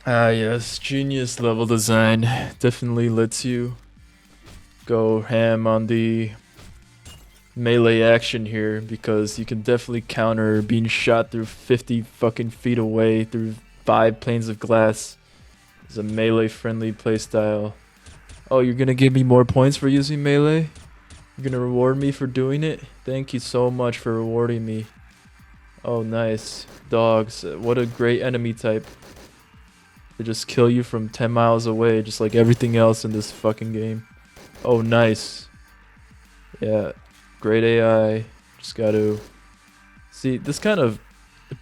Ah, yes, genius level design definitely lets you go ham on the melee action here because you can definitely counter being shot through 50 fucking feet away through 5 planes of glass. It's a melee friendly playstyle. Oh, you're gonna give me more points for using melee? You're gonna reward me for doing it? Thank you so much for rewarding me. Oh, nice. Dogs. What a great enemy type. They just kill you from 10 miles away, just like everything else in this fucking game. Oh, nice. Yeah. Great AI. Just gotta see this kind of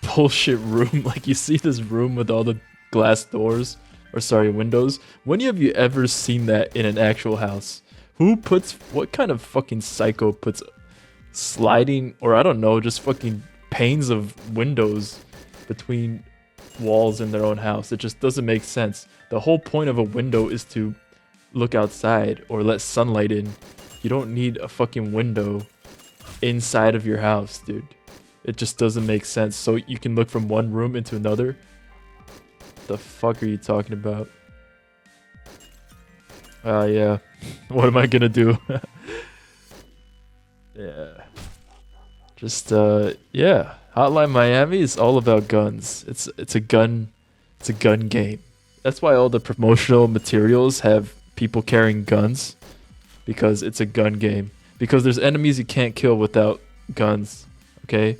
bullshit room. Like, you see this room with all the glass doors, or sorry, windows. When have you ever seen that in an actual house? What kind of fucking psycho puts sliding, or I don't know, just fucking panes of windows between walls in their own house? It just doesn't make sense. The whole point of a window is to look outside or let sunlight in. You don't need a fucking window inside of your house, dude. It just doesn't make sense. So you can look from one room into another. The fuck are you talking about? Yeah. What am I gonna do? Yeah. Just yeah. Hotline Miami is all about guns. It's a gun game. That's why all the promotional materials have people carrying guns, because it's a gun game. Because there's enemies you can't kill without guns. Okay?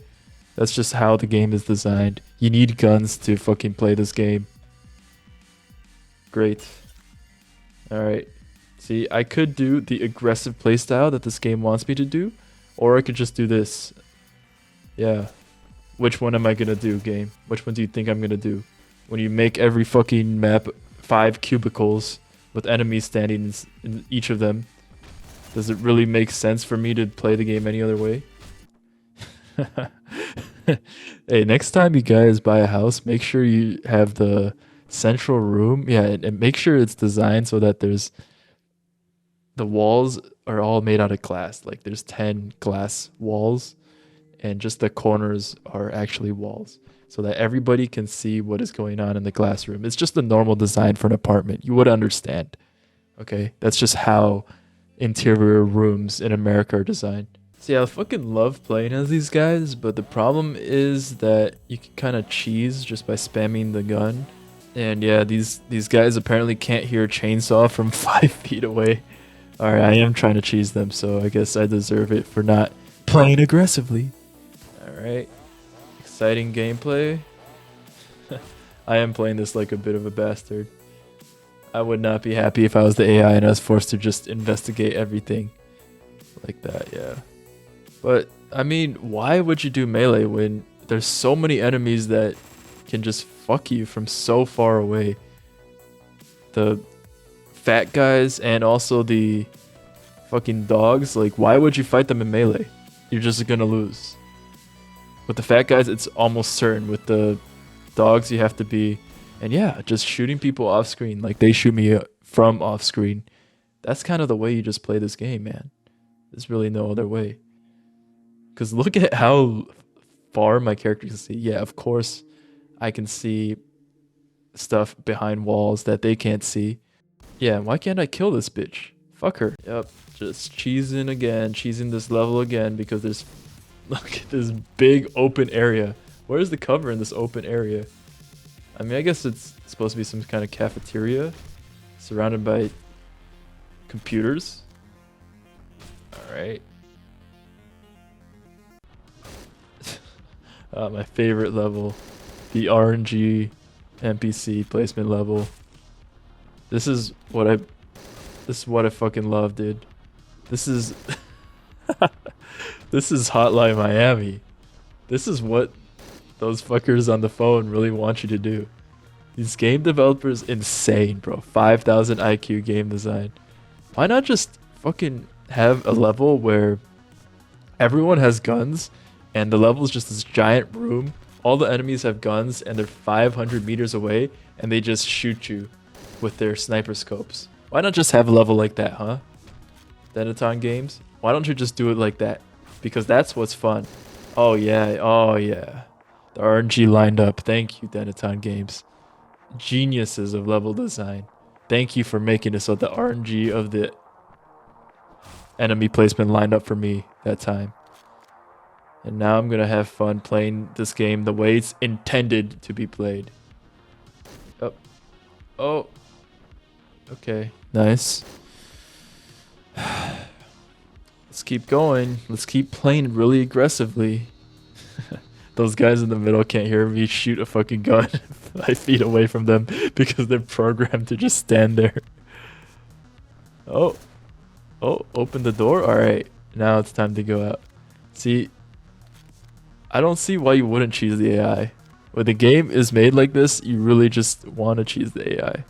That's just how the game is designed. You need guns to fucking play this game. Great. Alright. See, I could do the aggressive playstyle that this game wants me to do, or I could just do this. Yeah. Which one am I gonna do, game? Which one do you think I'm gonna do? When you make every fucking map 5 cubicles with enemies standing in each of them, does it really make sense for me to play the game any other way? Hey, next time you guys buy a house, make sure you have the central room. Yeah, and make sure it's designed so that the walls are all made out of glass. Like, there's 10 glass walls, and just the corners are actually walls, so that everybody can see what is going on in the glass room. It's just a normal design for an apartment. You would understand. Okay? That's just how interior rooms in America are designed. See, I fucking love playing as these guys, but the problem is that you can kind of cheese just by spamming the gun. And yeah, these guys apparently can't hear a chainsaw from 5 feet away. Alright, I am trying to cheese them, so I guess I deserve it for not playing aggressively. Alright, exciting gameplay. I am playing this like a bit of a bastard. I would not be happy if I was the AI and I was forced to just investigate everything like that, yeah. But, I mean, why would you do melee when there's so many enemies that can just fuck you from so far away? The fat guys and also the fucking dogs, like, why would you fight them in melee? You're just gonna lose. With the fat guys, it's almost certain. With the dogs, you have to be... And yeah, just shooting people off screen, like they shoot me from off screen. That's kind of the way you just play this game, man. There's really no other way. Because look at how far my character can see. Yeah, of course, I can see stuff behind walls that they can't see. Yeah, why can't I kill this bitch? Fuck her. Yep, just cheesing again, cheesing this level again because there's... Look at this big open area. Where's the cover in this open area? I mean, I guess it's supposed to be some kind of cafeteria surrounded by computers. Alright. My favorite level. The RNG NPC placement level. This is what I fucking love, dude. This is this is Hotline Miami. This is what those fuckers on the phone really want you to do. These game developers, insane, bro. 5,000 IQ game design. Why not just fucking have a level where everyone has guns and the level is just this giant room? All the enemies have guns and they're 500 meters away and they just shoot you with their sniper scopes. Why not just have a level like that, huh? Denaton Games? Why don't you just do it like that? Because that's what's fun. Oh yeah, oh yeah. The RNG lined up. Thank you, Denaton Games. geniuses of level design. Thank you for making it so the RNG of the enemy placement lined up for me that time. And now I'm gonna have fun playing this game the way it's intended to be played. Oh, oh, okay, nice. Let's keep going. Let's keep playing really aggressively. Those guys in the middle can't hear me shoot a fucking gun 5 feet away from them because they're programmed to just stand there. Oh, oh, open the door. All right, now it's time to go out. See, I don't see why you wouldn't cheese the AI. When the game is made like this, you really just want to cheese the AI.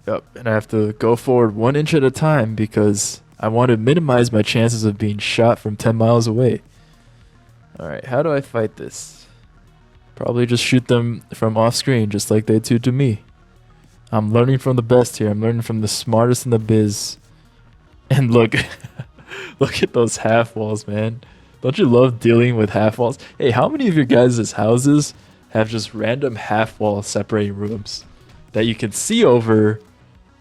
Yep, and I have to go forward 1 inch at a time because I want to minimize my chances of being shot from 10 miles away. Alright, how do I fight this? Probably just shoot them from off screen, just like they do to me. I'm learning from the best here. I'm learning from the smartest in the biz. And look, look at those half walls, man. Don't you love dealing with half walls? Hey, how many of your guys' houses have just random half walls separating rooms that you can see over,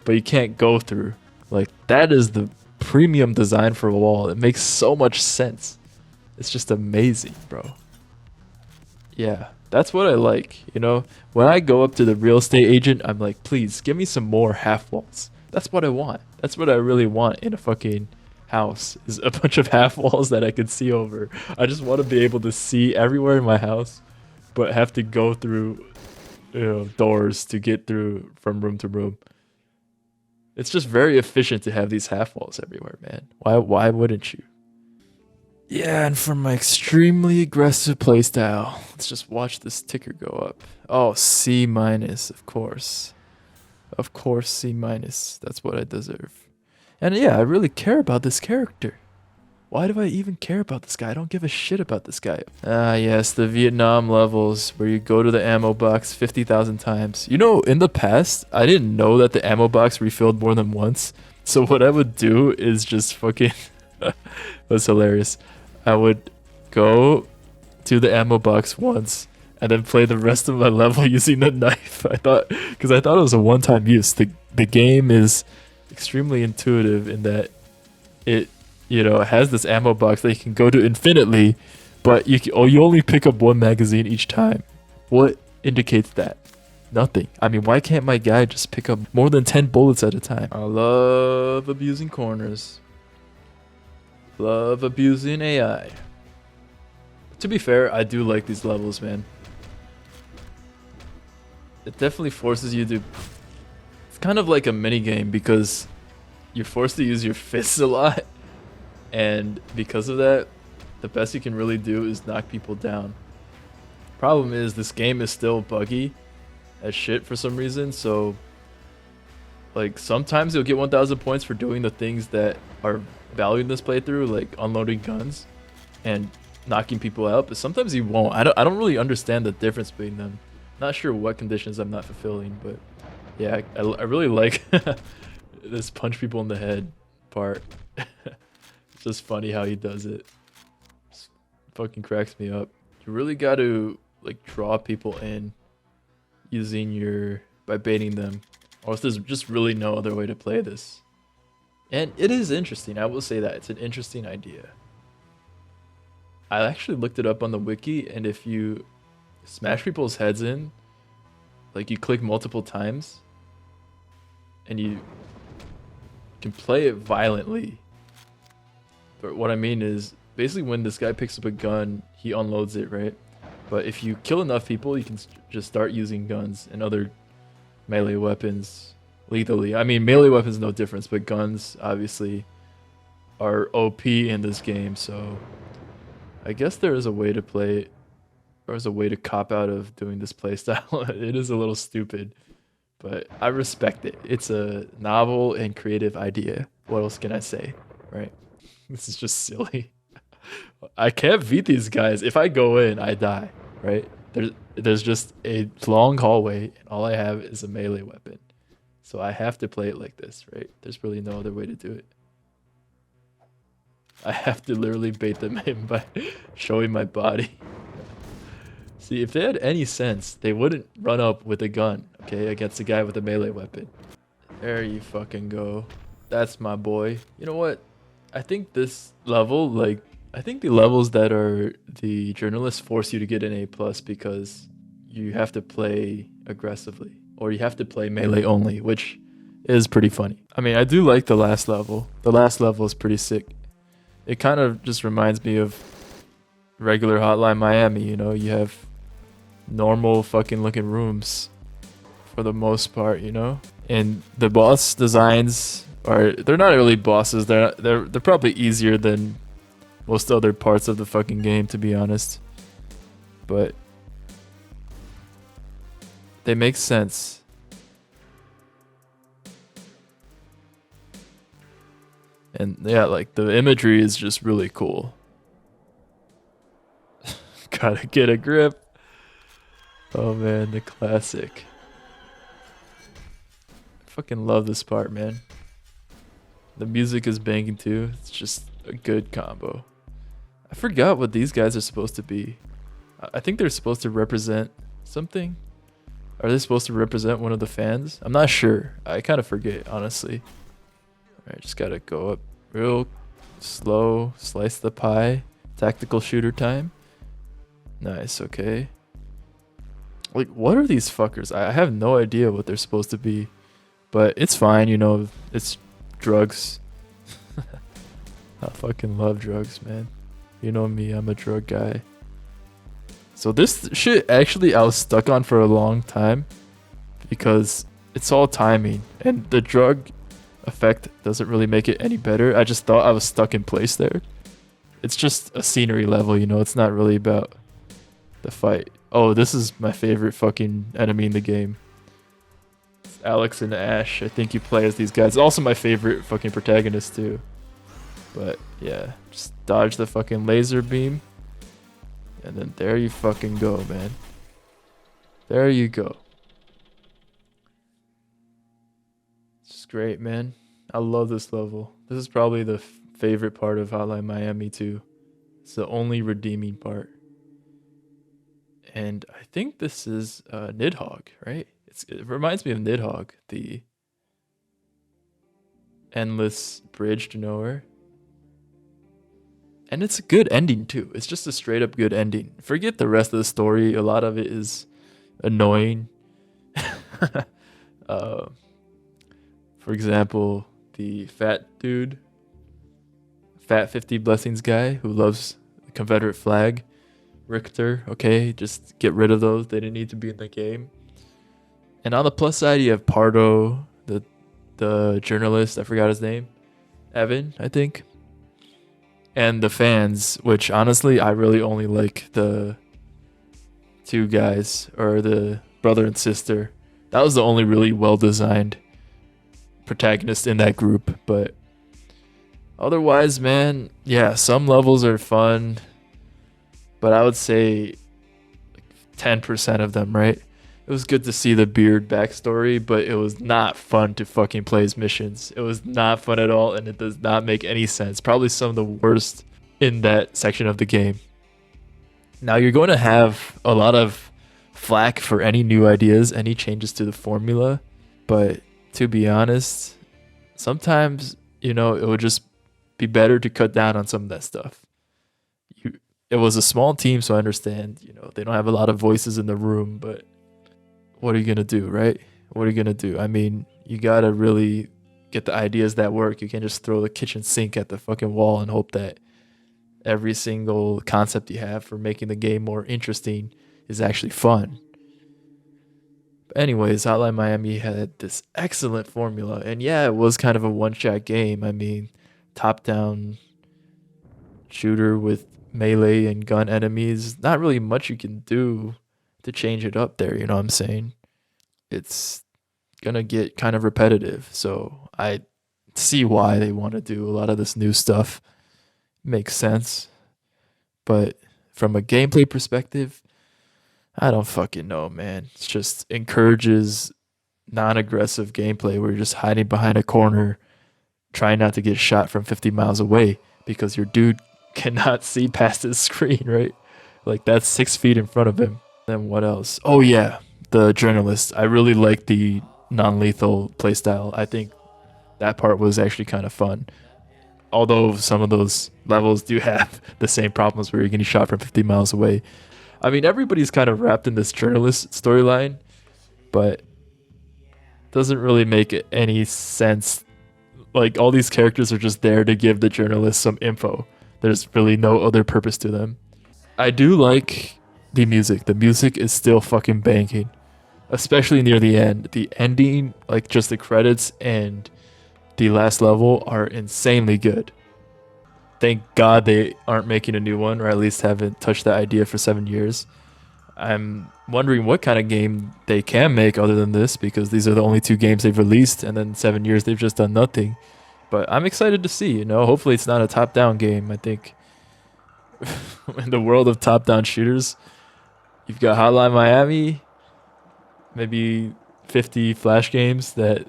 but you can't go through? Like, that is the premium design for a wall. It makes so much sense. It's just amazing, bro. Yeah, that's what I like. You know, when I go up to the real estate agent, I'm like, please give me some more half walls. That's what I want. That's what I really want in a fucking house, is a bunch of half walls that I can see over. I just want to be able to see everywhere in my house, but have to go through, doors to get through from room to room. It's just very efficient to have these half walls everywhere, man. Why wouldn't you? Yeah, and for my extremely aggressive playstyle, let's just watch this ticker go up. Oh, C minus, of course. Of course, C minus. That's what I deserve. And yeah, I really care about this character. Why do I even care about this guy? I don't give a shit about this guy. Ah, yes, the Vietnam levels where you go to the ammo box 50,000 times. You know, in the past, I didn't know that the ammo box refilled more than once. So what I would do is just fucking... That's hilarious. I would go to the ammo box once and then play the rest of my level using the knife. I thought it was a one-time use. The game is extremely intuitive in that it has this ammo box that you can go to infinitely, but you only pick up one magazine each time. What indicates that? Nothing. I mean, why can't my guy just pick up more than 10 bullets at a time? I love abusing corners. Love abusing AI. To be fair, I do like these levels, man. It definitely forces you to... It's kind of like a mini game because you're forced to use your fists a lot. And because of that, the best you can really do is knock people down. Problem is, this game is still buggy as shit for some reason, so... Like, sometimes you'll get 1,000 points for doing the things that are valued in this playthrough, like unloading guns and knocking people out, but sometimes you won't. I don't really understand the difference between them. Not sure what conditions I'm not fulfilling, but yeah, I really like this punch people in the head part. It's just funny how he does it. Just fucking cracks me up. You really got to like draw people in by baiting them, or else there's just really no other way to play this. And it is interesting, I will say that. It's an interesting idea. I actually looked it up on the wiki, and if you smash people's heads in, like you click multiple times, and you can play it violently. But what I mean is, basically when this guy picks up a gun, he unloads it, right? But if you kill enough people, you can just start using guns and other melee weapons lethally. I mean, melee weapons no difference, but guns obviously are OP in this game, so I guess there is a way to play it, or is a way to cop out of doing this playstyle. It is a little stupid, but I respect it. It's a novel and creative idea. What else can I say, right? This is just silly. I can't beat these guys. If I go in, I die, right? There's just a long hallway, and all I have is a melee weapon. So I have to play it like this, right? There's really no other way to do it. I have to literally bait them in by showing my body. See, if they had any sense, they wouldn't run up with a gun, okay, against a guy with a melee weapon. There you fucking go. That's my boy. You know what? I think this level, like, I think the levels that are the journalists force you to get an A plus because you have to play aggressively or you have to play melee only, which is pretty funny. I mean, I do like the last level. The last level is pretty sick. It kind of just reminds me of regular Hotline Miami, you know, you have normal fucking looking rooms for the most part, you know? And the boss designs are they're not really bosses. They're probably easier than most other parts of the fucking game to be honest. But they make sense. And yeah, like the imagery is just really cool. Gotta get a grip. Oh man, the classic. I fucking love this part, man. The music is banging too. It's just a good combo. I forgot what these guys are supposed to be. I think they're supposed to represent something. Are they supposed to represent one of the fans? I'm not sure. I kind of forget, honestly. Alright, just gotta go up real slow. Slice the pie. Tactical shooter time. Nice, okay. Like, what are these fuckers? I have no idea what they're supposed to be. But it's fine, you know. It's drugs. I fucking love drugs, man. You know me, I'm a drug guy. So this shit actually I was stuck on for a long time because it's all timing and the drug effect doesn't really make it any better. I just thought I was stuck in place there. It's just a scenery level, you know, it's not really about the fight. Oh, this is my favorite fucking enemy in the game. It's Alex and Ash. I think you play as these guys. Also my favorite fucking protagonist too. But yeah, just dodge the fucking laser beam. And then there you fucking go, man. There you go. It's just great, man. I love this level. This is probably the favorite part of Hotline Miami too. It's the only redeeming part. And I think this is Nidhogg, right? It reminds me of Nidhogg, the endless bridge to nowhere. And it's a good ending too. It's just a straight up good ending. Forget the rest of the story. A lot of it is annoying. For example, the fat dude, fat 50 blessings guy who loves the Confederate flag, Richter. Okay, just get rid of those. They didn't need to be in the game. And on the plus side, you have Pardo, the journalist. I forgot his name, Evan, I think. And the fans, which honestly, I really only like the two guys, or the brother and sister. That was the only really well-designed protagonist in that group. But otherwise, man, yeah, some levels are fun. But I would say 10% of them, right? It was good to see the Beard backstory, but it was not fun to fucking play his missions. It was not fun at all, and it does not make any sense. Probably some of the worst in that section of the game. Now, you're going to have a lot of flack for any new ideas, any changes to the formula, but to be honest, sometimes, you know, it would just be better to cut down on some of that stuff. It was a small team, so I understand, you know, they don't have a lot of voices in the room, but what are you going to do, right? What are you going to do? I mean, you got to really get the ideas that work. You can't just throw the kitchen sink at the fucking wall and hope that every single concept you have for making the game more interesting is actually fun. But anyways, Hotline Miami had this excellent formula. And yeah, it was kind of a one-shot game. I mean, top-down shooter with melee and gun enemies. Not really much you can do to change it up there, you know what I'm saying? It's gonna get kind of repetitive, so I see why they want to do a lot of this new stuff. Makes sense. But from a gameplay perspective, I don't fucking know, man. It just encourages non-aggressive gameplay where you're just hiding behind a corner trying not to get shot from 50 miles away because your dude cannot see past his screen, right? Like, that's 6 feet in front of him. Then what else? Oh yeah, the journalist. I really like the non-lethal playstyle. I think that part was actually kind of fun. Although some of those levels do have the same problems where you're getting shot from 50 miles away. I mean, everybody's kind of wrapped in this journalist storyline, but doesn't really make any sense. Like all these characters are just there to give the journalist some info. There's really no other purpose to them. I do like the music. The music is still fucking banging, especially near the end. The ending, like just the credits and the last level, are insanely good. Thank God they aren't making a new one, or at least haven't touched that idea for 7 years. I'm wondering what kind of game they can make other than this, because these are the only two games they've released, and then 7 years they've just done nothing. But I'm excited to see. Hopefully it's not a top-down game. I think in the world of top-down shooters, you've got Hotline Miami, maybe 50 Flash games that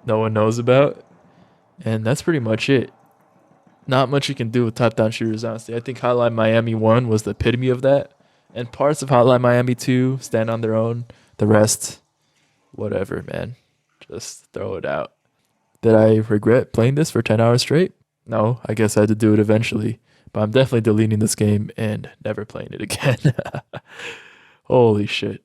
no one knows about, and that's pretty much it. Not much you can do with top-down shooters, honestly. I think Hotline Miami 1 was the epitome of that, and parts of Hotline Miami 2 stand on their own. The rest, whatever, man. Just throw it out. Did I regret playing this for 10 hours straight? No, I guess I had to do it eventually. But I'm definitely deleting this game and never playing it again. Holy shit.